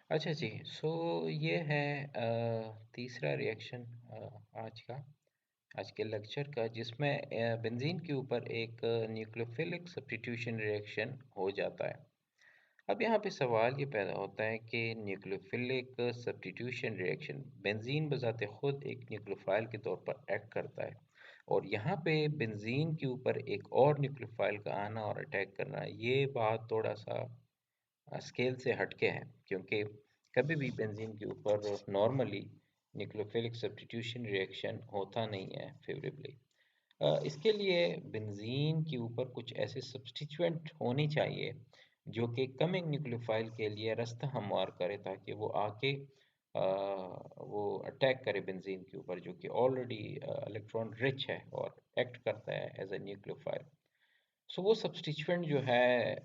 अच्छा जी, सो ये है तीसरा रिएक्शन आज का, आज के लेक्चर का, जिसमें बेंजीन के ऊपर एक न्यूक्लियोफिलिक सब्स्टिट्यूशन रिएक्शन हो जाता है। अब यहाँ पे सवाल ये पैदा होता है कि न्यूक्लियोफिलिक सब्स्टिट्यूशन रिएक्शन, बेंजीन बजाते खुद एक न्यूक्लियोफाइल के तौर पर एक्ट करता है, और यहाँ पे बेंजीन के ऊपर एक और न्यूक्लियोफाइल का आना और अटैक करना, ये बात थोड़ा सा स्केल से हटके हैं, क्योंकि कभी भी बेंजीन के ऊपर नॉर्मली न्यूक्लियोफिलिक सब्स्टिट्यूशन रिएक्शन होता नहीं है फेवरेबली। इसके लिए बेंजीन के ऊपर कुछ ऐसे सब्स्टिट्यूएंट होने चाहिए जो कि कमिंग न्यूक्लियोफाइल के लिए रास्ता हमवार करे, ताकि वो आके वो अटैक करे बेंजीन के ऊपर, जो कि ऑलरेडी इलेक्ट्रॉन रिच है और एक्ट करता है एज अ न्यूक्लियोफाइल। सो वो सब्स्टिट्यूएंट जो है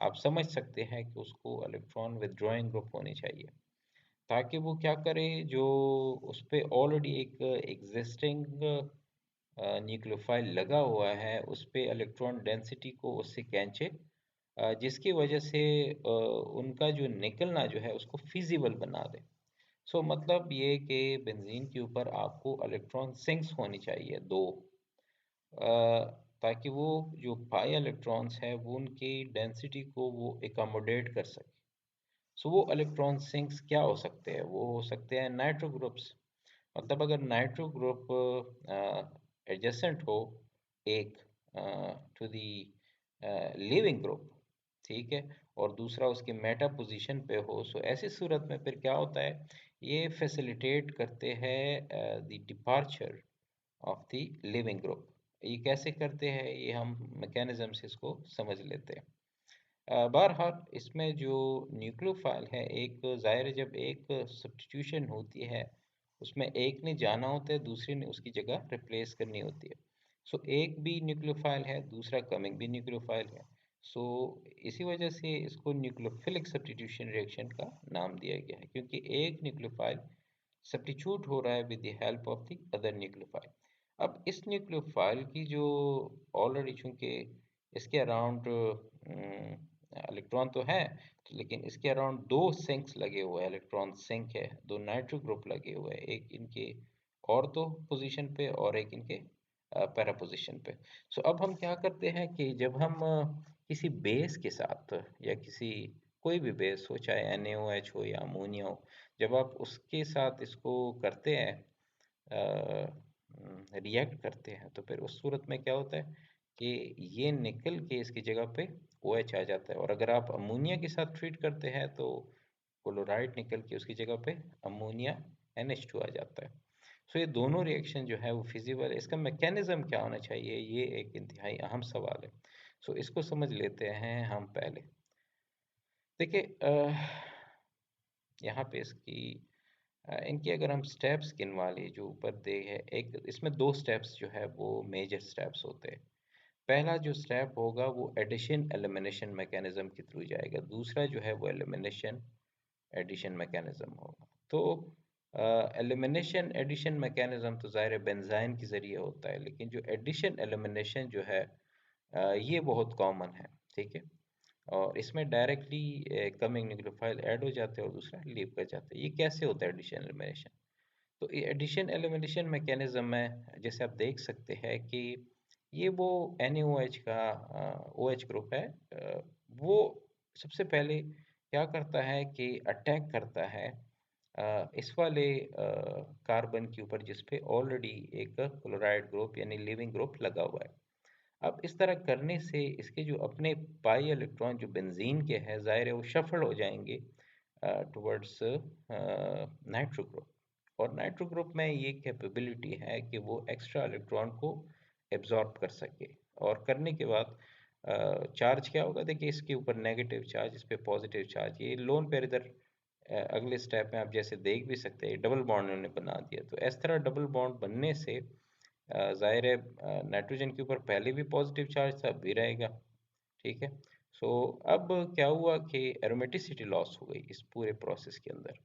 आप समझ सकते हैं कि उसको इलेक्ट्रॉन विथड्रॉइंग ग्रुप होनी चाहिए, ताकि वो क्या करे, जो उस पे ऑलरेडी एक एग्जिस्टिंग न्यूक्लियोफाइल लगा हुआ है उस पे इलेक्ट्रॉन डेंसिटी को उससे खींचे, जिसकी वजह से उनका जो निकलना जो है उसको फिजिबल बना दे। सो मतलब ये कि बेंजीन के ऊपर आपको इलेक्ट्रॉन सिंक्स होनी चाहिए दो, ताकि वो जो पाई इलेक्ट्रॉन्स है वो उनकी डेंसिटी को वो एकोमोडेट कर सके। सो वो इलेक्ट्रॉन सिंक्स क्या हो सकते हैं, वो हो सकते हैं नाइट्रो ग्रुप्स। मतलब अगर नाइट्रो ग्रुप एडजेसेंट हो एक टू दी लीविंग ग्रुप, ठीक है, और दूसरा उसके मेटा पोजीशन पे हो, सो ऐसी सूरत में फिर क्या होता है, ये फैसिलिटेट करते हैं the departure of the leaving group. ये कैसे करते हैं, ये हम मैकेनिज्म से इसको समझ लेते हैं। बहरहाल इसमें जो न्यूक्लियोफाइल है, एक ज़ाहिर है जब एक सब्स्टिट्यूशन होती है उसमें एक ने जाना होता है, दूसरे ने उसकी जगह रिप्लेस करनी होती है। सो एक भी न्यूक्लियोफाइल है, दूसरा कमिंग भी न्यूक्लियोफाइल है। सो इसी वजह से इसको न्यूक्लियोफिलिक सब्स्टिट्यूशन रिएक्शन का नाम दिया गया है, क्योंकि एक न्यूक्लियोफाइल सब्स्टिट्यूट हो रहा है with the help of the other nucleophile. अब इस न्यूक्लियोफाइल की जो ऑलरेडी, चूंकि इसके अराउंड इलेक्ट्रॉन तो है, लेकिन इसके अराउंड दो सिंक्स लगे हुए हैं, इलेक्ट्रॉन सिंक है, दो नाइट्रो ग्रुप लगे हुए हैं, एक इनके ऑर्थो पोजीशन पे और एक इनके पैरा पोजीशन पे। सो अब हम क्या करते हैं कि जब हम किसी बेस के साथ, या किसी कोई भी बेस हो, चाहे NaOH हो या अमोनिया हो, जब आप उसके साथ इसको करते हैं, रिएक्ट करते हैं, तो फिर उस सूरत में क्या होता है कि ये निकल के इसकी जगह पे OH आ जाता है, और अगर आप अमोनिया के साथ ट्रीट करते हैं तो क्लोराइड निकल के उसकी जगह पे अमोनिया NH2 आ जाता है। सो ये दोनों रिएक्शन जो है वो फिजिबल है। इसका मैकेनिज्म क्या होना चाहिए, ये एक इंतहाई अहम सवाल है। सो इसको समझ लेते हैं हम पहले। देखिए यहाँ पे इसकी इनकी अगर हम स्टेप्स गिनवा लें जो ऊपर दे है, एक इसमें दो स्टेप्स जो है वो मेजर स्टेप्स होते हैं। पहला जो स्टेप होगा वो एडिशन एलिमिनेशन मैकेनिज्म के थ्रू जाएगा, दूसरा जो है वो एलिमिनेशन एडिशन मैकेनिज्म होगा। तो एलिमिनेशन एडिशन मैकेनिज्म तो ज़ाहिर है बेंजाइन के ज़रिए होता है, लेकिन जो एडिशन एलिमिनेशन जो है ये बहुत कॉमन है, ठीक है, और इसमें डायरेक्टली कमिंग न्यूक्लियोफाइल ऐड हो जाते हैं और दूसरा लीव कर जाता है। ये कैसे होता है एडिशन एलिमिनेशन? तो ये एडिशन एलिमिनेशन मैकेनिज्म में जैसे आप देख सकते हैं कि ये वो NaOH का OH ग्रुप है, वो सबसे पहले क्या करता है कि अटैक करता है इस वाले कार्बन के ऊपर जिस पे ऑलरेडी एक क्लोराइड ग्रुप यानी लिविंग ग्रुप लगा हुआ है। अब इस तरह करने से इसके जो अपने पाई इलेक्ट्रॉन जो बेंजीन के हैं, जाहिर है वो शफल हो जाएंगे टुवर्ड्स नाइट्रो ग्रुप, और नाइट्रो ग्रुप में ये कैपेबिलिटी है कि वो एक्स्ट्रा इलेक्ट्रॉन को एब्जॉर्ब कर सके, और करने के बाद चार्ज क्या होगा, देखिए इसके ऊपर नेगेटिव चार्ज, इस पे पॉजिटिव चार्ज, ये लोन पेयर इधर अगले स्टेप में आप जैसे देख भी सकते हैं डबल बॉन्ड उन्होंने बना दिया। तो इस तरह डबल बॉन्ड बनने से जाहिर है नाइट्रोजन के ऊपर पहले भी पॉजिटिव चार्ज था, अब भी रहेगा, ठीक है। सो अब क्या हुआ कि एरोमेटिसिटी लॉस हो गई इस पूरे प्रोसेस के अंदर।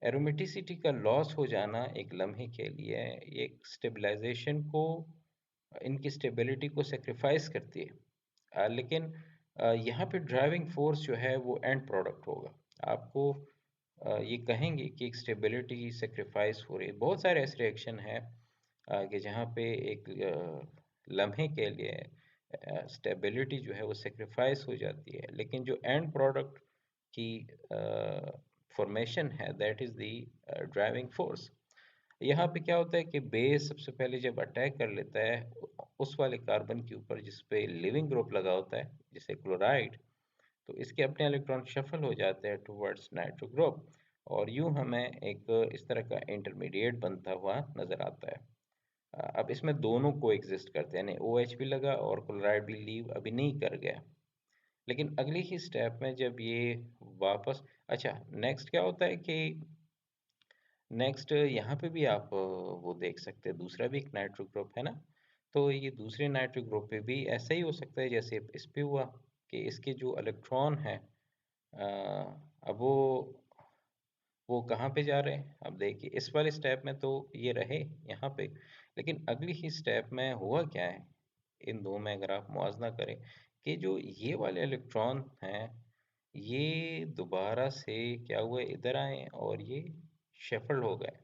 एरोमेटिसिटी का लॉस हो जाना एक लम्हे के लिए एक स्टेबलाइजेशन को, इनकी स्टेबिलिटी को सेक्रीफाइस करती है, लेकिन यहाँ पे ड्राइविंग फोर्स जो है वो एंड प्रोडक्ट होगा। आपको ये कहेंगे कि एक स्टेबिलिटी सेक्रीफाइस हो रही है। बहुत सारे ऐसे रिएक्शन हैं कि जहाँ पे एक लम्हे के लिए स्टेबिलिटी जो है वो सेक्रीफाइस हो जाती है, लेकिन जो एंड प्रोडक्ट की फॉर्मेशन है that is the driving force. यहाँ पे क्या होता है कि बेस सबसे पहले जब अटैक कर लेता है उस वाले कार्बन के ऊपर जिस पे लिविंग ग्रुप लगा होता है, जैसे क्लोराइड, तो इसके अपने इलेक्ट्रॉन शफल हो जाते हैं टुवर्ड्स नाइट्रो ग्रुप, और यूं हमें एक इस तरह का इंटरमीडिएट बनता हुआ नजर आता है। अब इसमें दोनों को एग्जिस्ट करते हैं, यानी ओ एच भी लगा और क्लोराइड भी लीव अभी नहीं कर गया। लेकिन अगली ही स्टेप में जब ये वापस, अच्छा नेक्स्ट क्या होता है कि नेक्स्ट यहाँ पे भी आप वो देख सकते हैं, दूसरा भी एक नाइट्रो ग्रुप है ना, तो ये दूसरे नाइट्रो ग्रुप पे भी ऐसा ही हो सकता है जैसे इस पे हुआ कि इसके जो इलेक्ट्रॉन है अब वो कहाँ पे जा रहे हैं। अब देखिए इस वाले स्टेप में तो ये रहे यहाँ पे, लेकिन अगली ही स्टेप में हुआ क्या है, इन दो में अगर आप मुआवजा करें कि जो ये वाले इलेक्ट्रॉन हैं ये दोबारा से क्या हुए, इधर आए और ये शफल हो गए।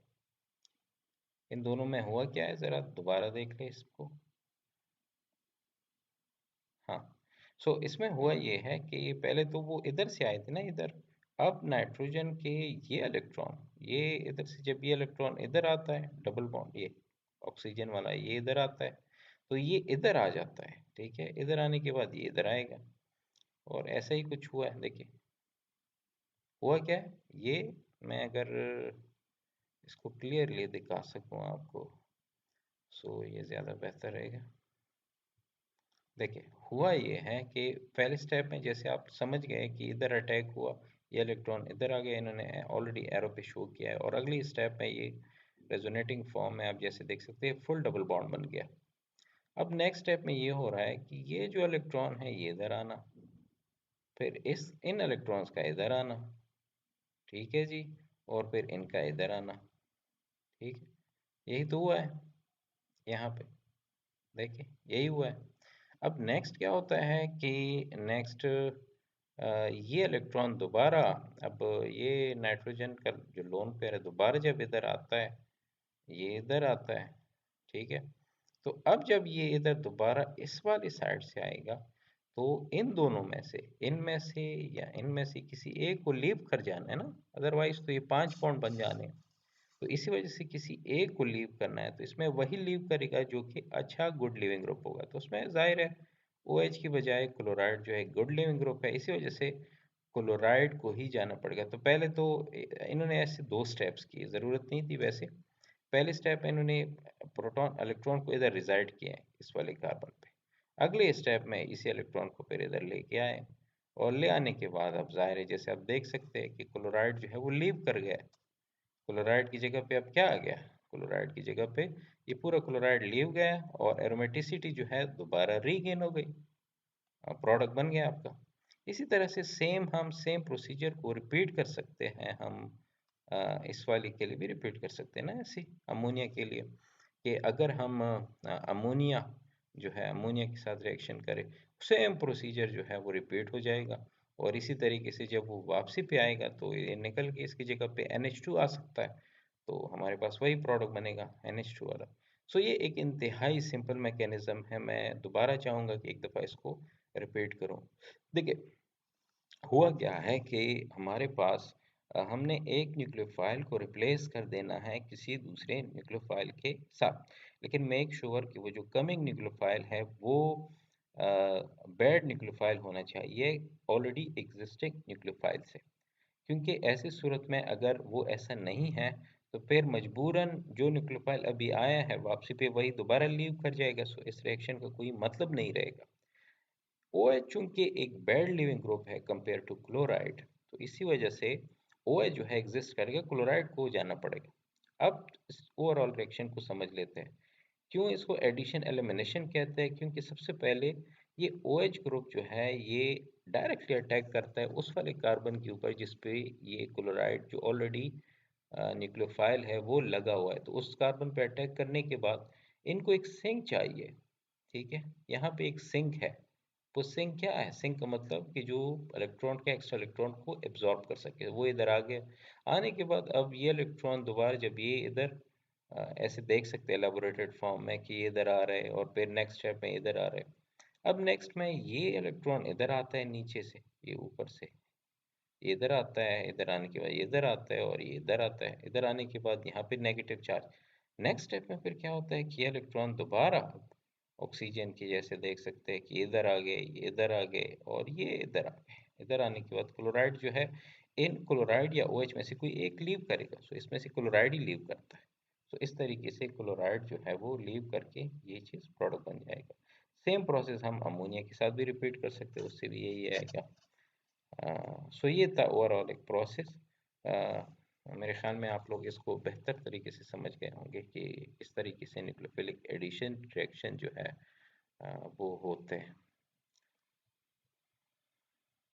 इन दोनों में हुआ क्या है, ज़रा दोबारा देख लें इसको। हाँ, सो इसमें हुआ ये है कि पहले तो वो इधर से आए थे ना, इधर। अब नाइट्रोजन के ये इलेक्ट्रॉन, ये इधर से जब ये इलेक्ट्रॉन इधर आता है डबल बॉन्ड, ये ऑक्सीजन वाला ये इधर आता है, तो ये इधर आ जाता है, ठीक है। इधर आने के बाद ये इधर आएगा, और ऐसा ही कुछ हुआ है। देखिए हुआ क्या है, ये मैं अगर इसको क्लियरली दिखा सकूँ आपको, सो ये ज़्यादा बेहतर रहेगा। देखिए हुआ ये है कि पहले स्टेप में जैसे आप समझ गए कि इधर अटैक हुआ, ये इलेक्ट्रॉन इधर आ गया, इन्होंने ऑलरेडी एरो पे शो किया है, और अगली स्टेप में ये रेजोनेटिंग फॉर्म में आप जैसे देख सकते हैं फुल डबल बॉन्ड बन गया। अब नेक्स्ट स्टेप में ये हो रहा है कि ये जो इलेक्ट्रॉन है ये इधर आना, फिर इन इलेक्ट्रॉन्स का इधर आना, ठीक है जी, और फिर इनका इधर आना, ठीक है। यही तो हुआ है यहाँ पे, देखिए यही हुआ है। अब नेक्स्ट क्या होता है कि नेक्स्ट ये इलेक्ट्रॉन दोबारा, अब ये नाइट्रोजन का जो लोन पेयर है दोबारा जब इधर आता है, ये इधर आता है, ठीक है। तो अब जब ये इधर दोबारा इस वाली साइड से आएगा, तो इन दोनों में से, इनमें से या इनमें से किसी एक को लीव कर जाना है ना, अदरवाइज तो ये 5 बॉन्ड बन जाने हैं। तो इसी वजह से किसी एक को लीव करना है, तो इसमें वही लीव करेगा जो कि अच्छा गुड लिविंग ग्रुप होगा, तो उसमें जाहिर है ओ एच की बजाय क्लोराइड जो है गुड लिविंग ग्रुप है, इसी वजह से क्लोराइड को ही जाना पड़ेगा। तो पहले तो इन्होंने ऐसे दो स्टेप्स की ज़रूरत नहीं थी वैसे। पहले स्टेप में इन्होंने प्रोटॉन इलेक्ट्रॉन को इधर रिजाइड किया है इस वाले कार्बन पे, अगले स्टेप में इसी इलेक्ट्रॉन को फिर इधर लेके आए, और ले आने के बाद अब जाहिर है जैसे आप देख सकते हैं कि क्लोराइड जो है वो लीव कर गया है। क्लोराइड की जगह पे अब क्या आ गया, क्लोराइड की जगह पे ये पूरा क्लोराइड लीव गया, और एरोमेटिसिटी जो है दोबारा रीगेन हो गई, प्रोडक्ट बन गया आपका। इसी तरह से सेम हम सेम प्रोसीजर को रिपीट कर सकते हैं, हम इस वाली के लिए भी रिपीट कर सकते हैं ना, ऐसे अमोनिया के लिए, कि अगर हम अमोनिया जो है अमोनिया के साथ रिएक्शन करें, सेम प्रोसीजर जो है वो रिपीट हो जाएगा, और इसी तरीके से जब वो वापसी पे आएगा तो ये निकल के इसकी जगह पे NH2 आ सकता है, तो हमारे पास वही प्रोडक्ट बनेगा NH2 वाला। सो ये एक इंतहाई सिंपल मैकेनिज्म है, मैं दोबारा चाहूँगा कि एक दफ़ा इसको रिपीट करूँ। देखिए हुआ क्या है कि हमारे पास हमने एक न्यूक्लियोफाइल को रिप्लेस कर देना है किसी दूसरे न्यूक्लियोफाइल के साथ, लेकिन मेक श्योर कि वो जो कमिंग न्यूक्लियोफाइल है वो बैड न्यूक्लियोफाइल होना चाहिए ऑलरेडी एग्जिस्टिंग न्यूक्लियोफाइल से, क्योंकि ऐसी सूरत में अगर वो ऐसा नहीं है तो फिर मजबूरन जो न्यूक्लियोफाइल अभी आया है वापसी पे वही दोबारा लीव कर जाएगा, सो इस रिएक्शन का कोई मतलब नहीं रहेगा। OH चूंकि एक बैड लिविंग ग्रुप है कंपेयर टू क्लोराइड, तो इसी वजह से OH जो है एग्जिस्ट करेगा, क्लोराइड को जाना पड़ेगा। अब इस ओवरऑल रिएक्शन को समझ लेते हैं। क्यों इसको एडिशन एलिमिनेशन कहते हैं, क्योंकि सबसे पहले ये OH ग्रुप जो है ये डायरेक्टली अटैक करता है उस वाले कार्बन के ऊपर जिस पे ये क्लोराइड जो ऑलरेडी न्यूक्लियोफाइल है वो लगा हुआ है, तो उस कार्बन पे अटैक करने के बाद इनको एक सिंक चाहिए, ठीक है। यहाँ पे एक सिंक है, पुशिंग क्या है? सिंक का मतलब कि जो इलेक्ट्रॉन के एक्स्ट्रा इलेक्ट्रॉन को एब्जॉर्ब कर सके, वो इधर आ गया। आने के बाद अब ये इलेक्ट्रॉन दोबारा जब ये इधर ऐसे देख सकते हैं एलेबोरेटेड फॉर्म में कि ये इधर आ रहे हैं और फिर नेक्स्ट स्टेप में इधर आ रहे हैं। अब नेक्स्ट में ये इलेक्ट्रॉन इधर आता है नीचे से, ये ऊपर से ये इधर आता है, इधर आने के बाद ये इधर आता है और ये इधर आता है। इधर आने के बाद यहाँ पे नेगेटिव चार्ज। नेक्स्ट स्टेप में फिर क्या होता है कि ये इलेक्ट्रॉन दोबारा ऑक्सीजन की जैसे देख सकते हैं कि इधर आ गए, ये इधर आ गए और ये इधर आ गए। इधर आने के बाद क्लोराइड जो है, इन क्लोराइड या OH में से कोई एक लीव करेगा, सो इसमें से क्लोराइड ही लीव करता है। तो इस तरीके से क्लोराइड जो है वो लीव करके ये चीज़ प्रोडक्ट बन जाएगा। सेम प्रोसेस हम अमोनिया के साथ भी रिपीट कर सकते हैं, उससे भी यही आएगा। सो ये था ओवरऑल एक प्रोसेस। मेरे ख्याल में आप लोग इसको बेहतर तरीके से समझ गए होंगे कि इस तरीके से न्यूक्लियोफिलिक एडिशन रिएक्शन जो है वो होते हैं।